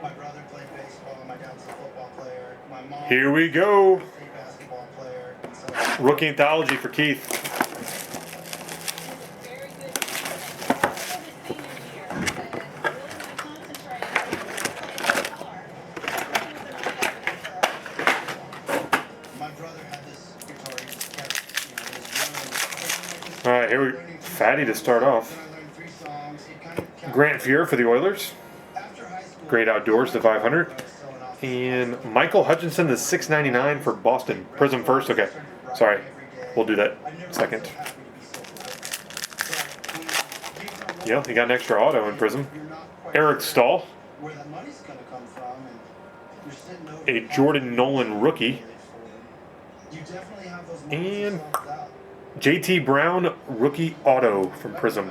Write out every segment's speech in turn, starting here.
My brother played baseball. My dad's a football player. My mom. Here we go. A basketball player. Rookie Anthology for Keith. All right, here we Fatty to start off. Grant Fuhr for the Oilers. Great Outdoors to 500. And Michael Hutchinson to 699 for Boston. Prism first. Okay, sorry, we'll do that second. Yeah, he got an extra auto in Prism. Eric Stahl. A Jordan Nolan rookie. And JT Brown rookie auto from Prism.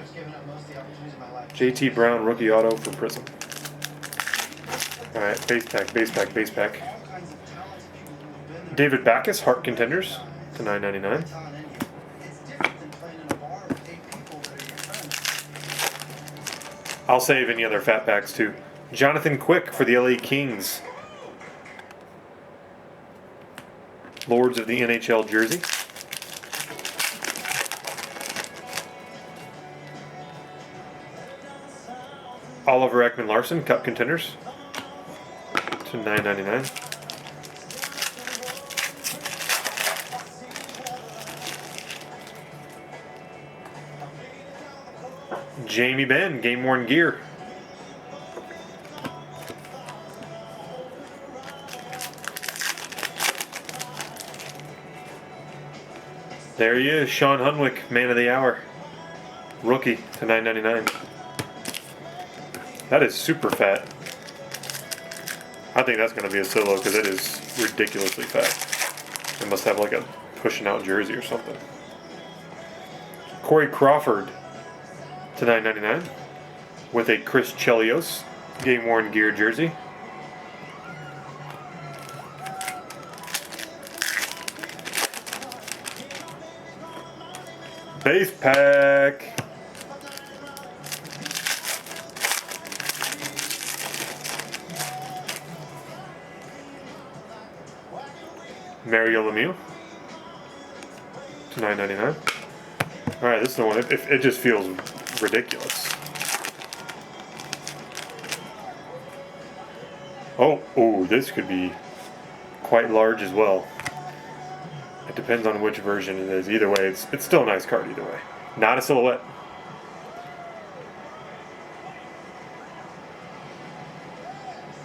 JT Brown rookie auto from Prism. Alright, base pack, base pack, base pack. David Backus, Heart Contenders to $9.99. I'll save any other fat packs too. Jonathan Quick for the LA Kings. Lords of the NHL jersey. Oliver Ekman-Larsson, Cup Contenders to $9.99. Jamie Benn, Game Worn Gear. There he is, Sean Hunwick, Man of the Hour. Rookie to $9.99. That is super fat. I think that's going to be a solo because it is ridiculously fat. It must have like a pushing out jersey or something. Corey Crawford to $9.99 with a Chris Chelios Game Worn Gear jersey. Base pack. Mario Lemieux to $9.99. All right, this is the one. It just feels ridiculous. Oh, this could be quite large as well. It depends on which version it is. Either way, it's still a nice card either way. Not a silhouette.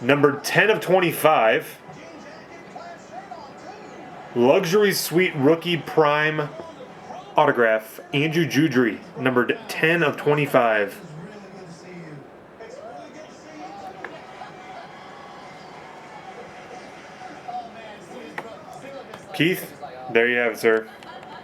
Number 10 of 25. Luxury Suite Rookie Prime Autograph. Andrew Judry, numbered 10 of 25. Keith, there you have it, sir.